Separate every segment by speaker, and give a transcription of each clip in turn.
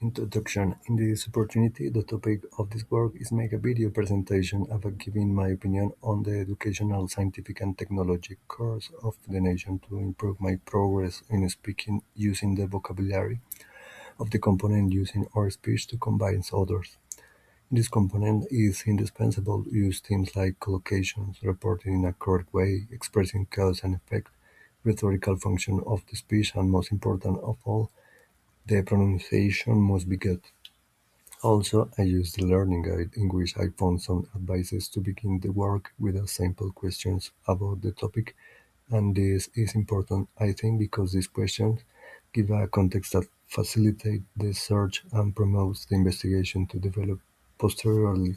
Speaker 1: Introduction. In this opportunity, the topic of this work is make a video presentation about giving my opinion on the educational, scientific, and technology course of the nation to improve my progress in speaking using the vocabulary of the component using our speech to combine others. This component is indispensable to use things like collocations, reporting in a correct way, expressing cause and effect, rhetorical function of the speech, and most important of all, the pronunciation must be good. Also, I used the learning guide in which I found some advices to begin the work with a simple questions about the topic, and this is important, I think, because these questions give a context that facilitate the search and promotes the investigation to develop posteriorly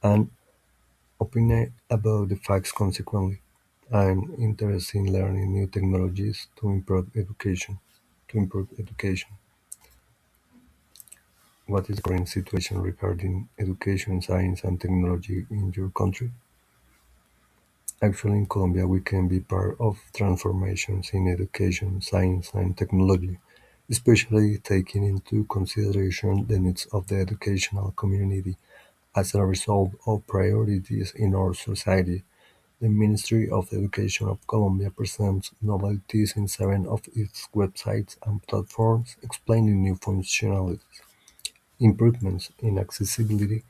Speaker 1: an opinion about the facts consequently. I'm interested in learning new technologies to improve education. To improve education. What is the current situation regarding education, science, and technology in your country? Actually, in Colombia, we can be part of transformations in education, science, and technology, especially taking into consideration the needs of the educational community as a result of priorities in our society. The Ministry of Education of Colombia presents novelties in seven of its websites and platforms, explaining new functionalities, improvements in accessibility,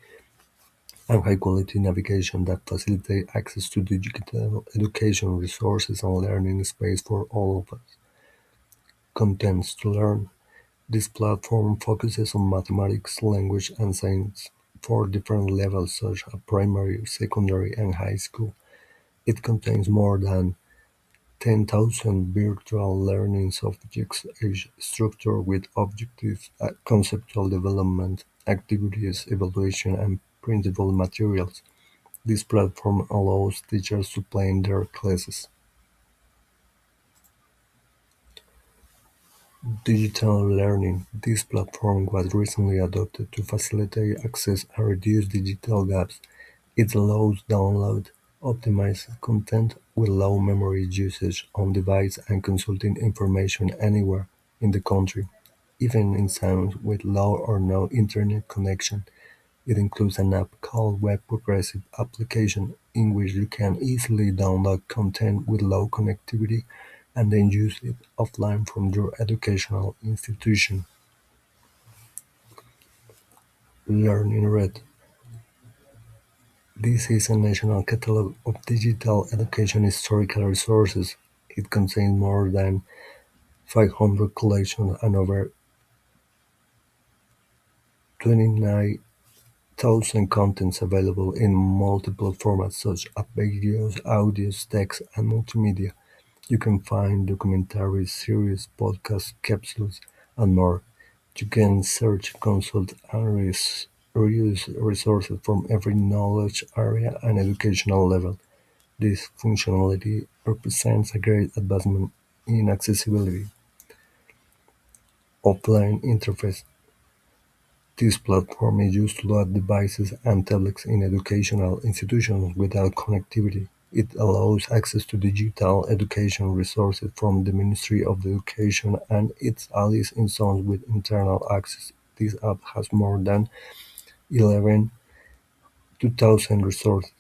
Speaker 1: and high-quality navigation that facilitate access to digital education resources and learning space for all of us. Contents to learn. This platform focuses on mathematics, language, and science for different levels such as primary, secondary, and high school. It contains more than 10,000 virtual learning subjects each structured with objectives, conceptual development, activities, evaluation, and printable materials. This platform allows teachers to plan their classes. Digital learning. This platform was recently adopted to facilitate access and reduce digital gaps. It allows download optimized content with low memory usage on device and consulting information anywhere in the country, even in zones with low or no internet connection. It includes an app called Web Progressive Application in which you can easily download content with low connectivity and then use it offline from your educational institution. Learning Red. This is a national catalog of digital education historical resources. It contains more than 500 collections and over 29,000 contents available in multiple formats such as videos, audios, text, and multimedia. You can find documentaries, series, podcasts, capsules, and more. You can search, consult, and reuse resources from every knowledge area and educational level. This functionality represents a great advancement in accessibility. Offline interface. This platform is used to load devices and tablets in educational institutions without connectivity. It allows access to digital education resources from the Ministry of Education and its allies in zones with internal access. This app has more than 11,000 resources.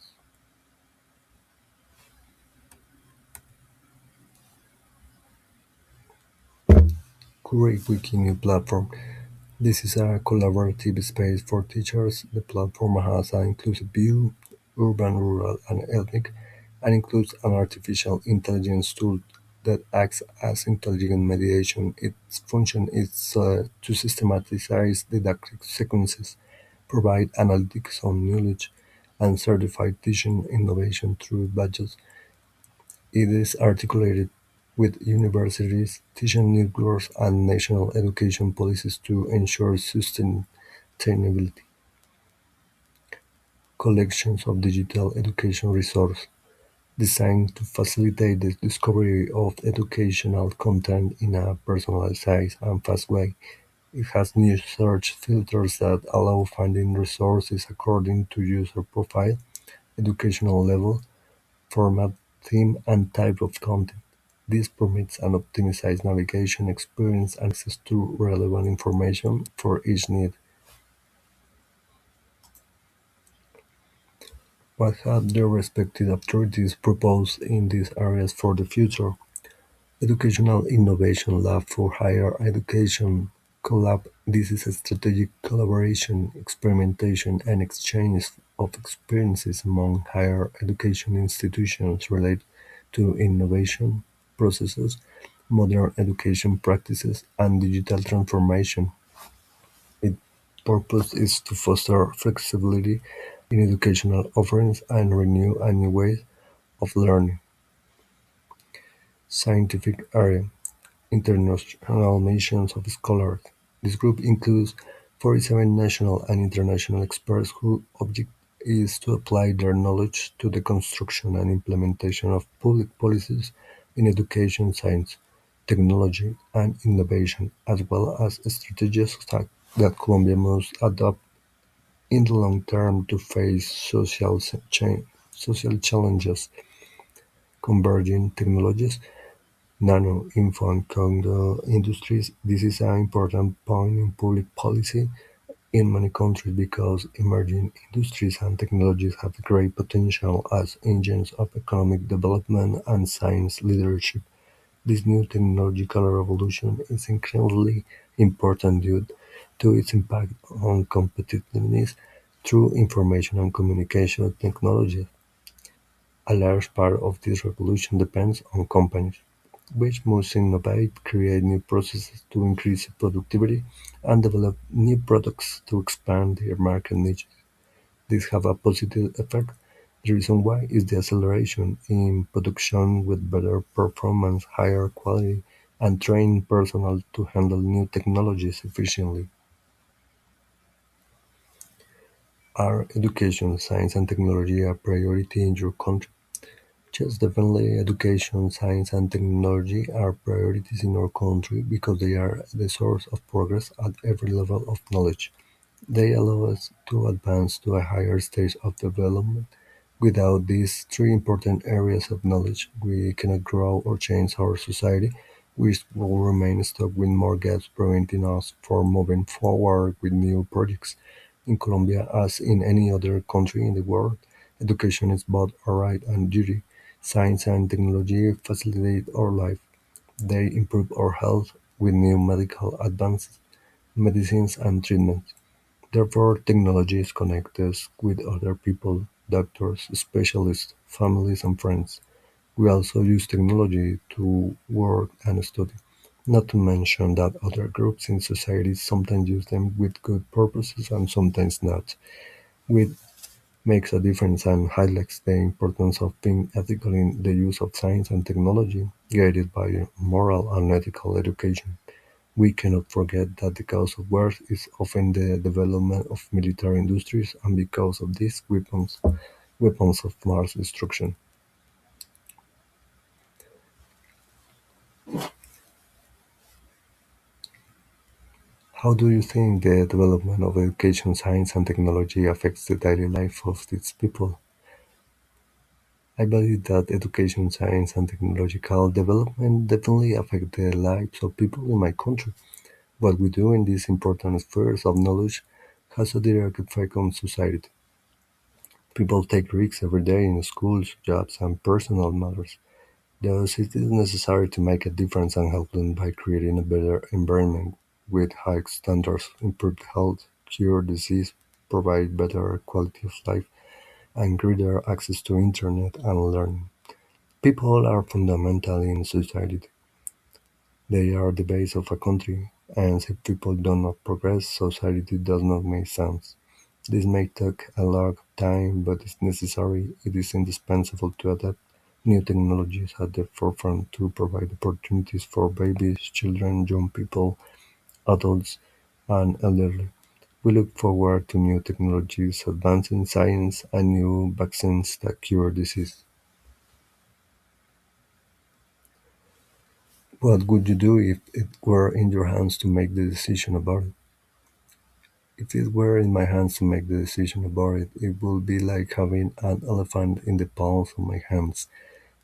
Speaker 1: CurriWiki new platform. This is a collaborative space for teachers. The platform has an inclusive view, urban, rural, and ethnic, and includes an artificial intelligence tool that acts as intelligent mediation. Its function is to systematize didactic sequences, provide analytics on knowledge, and certify teaching innovation through badges. It is articulated with universities, teaching networks, and national education policies to ensure sustainability. Collections of digital education resources designed to facilitate the discovery of educational content in a personalized and fast way. It has new search filters that allow finding resources according to user profile, educational level, format, theme, and type of content. This permits an optimized navigation experience and access to relevant information for each need. What have the respective authorities proposed in these areas for the future? Educational Innovation Lab for Higher Education (CoLab). This is a strategic collaboration, experimentation and exchange of experiences among higher education institutions related to innovation processes, modern education practices, and digital transformation. Its purpose is to foster flexibility in educational offerings and renew a new ways of learning. Scientific area. International missions of scholars. This group includes 47 national and international experts whose object is to apply their knowledge to the construction and implementation of public policies in education, science, technology, and innovation, as well as strategies that Colombia must adopt in the long term to face social challenges. Converging technologies. Nano, info and condo industries. This is an important point in public policy in many countries because emerging industries and technologies have great potential as engines of economic development and science leadership. This new technological revolution is incredibly important due to its impact on competitiveness through information and communication technologies. A large part of this revolution depends on companies, which must innovate, create new processes to increase productivity, and develop new products to expand their market niches. These have a positive effect. The reason why is the acceleration in production with better performance, higher quality, and trained personnel to handle new technologies efficiently. Are education, science, and technology a priority in your country? Yes, definitely education, science and technology are priorities in our country because they are the source of progress at every level of knowledge. They allow us to advance to a higher stage of development. Without these three important areas of knowledge, we cannot grow or change our society. We will remain stuck with more gaps preventing us from moving forward with new projects. In Colombia, as in any other country in the world, education is both a right and duty. Science and technology facilitate our life. They improve our health with new medical advances, medicines, and treatments. Therefore, technologies connect us with other people, doctors, specialists, families, and friends. We also use technology to work and study. Not to mention that other groups in society sometimes use them with good purposes and sometimes not, which makes a difference and highlights the importance of being ethical in the use of science and technology, guided by moral and ethical education. We cannot forget that the cause of wars is often the development of military industries and because of this weapons of mass destruction. How do you think the development of education, science and technology affects the daily life of its people? I believe that education, science and technological development definitely affect the lives of people in my country. What we do in these important spheres of knowledge has a direct effect on society. People take risks every day in schools, jobs, and personal matters. Thus, it is necessary to make a difference and help them by creating a better environment with high standards, improved health, cure disease, provide better quality of life, and greater access to internet and learning. People are fundamental in society. They are the base of a country, and if people do not progress, society does not make sense. This may take a lot of time, but it's necessary. It is indispensable to adapt new technologies at the forefront to provide opportunities for babies, children, young people, adults, and elderly. We look forward to new technologies, advancing science, and new vaccines that cure disease. What would you do if it were in your hands to make the decision about it? If it were in my hands to make the decision about it, it would be like having an elephant in the palms of my hands.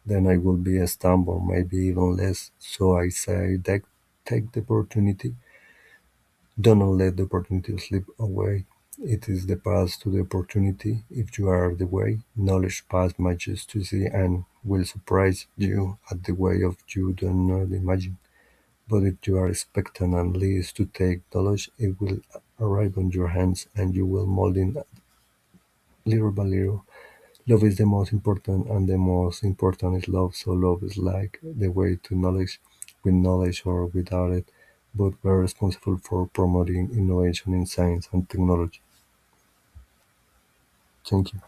Speaker 1: then I will be stunned or maybe even less. So I say that take the opportunity. Do not let the opportunity slip away. It is the path to the opportunity. If you are the way, knowledge path matches to see and will surprise you at the way of you do not imagine. But if you are expectant and least to take knowledge, it will arrive on your hands and you will mold it little by little. Love is the most important, and the most important is love. So love is like the way to knowledge, with knowledge or without it. But we're responsible for promoting innovation in science and technology. Thank you.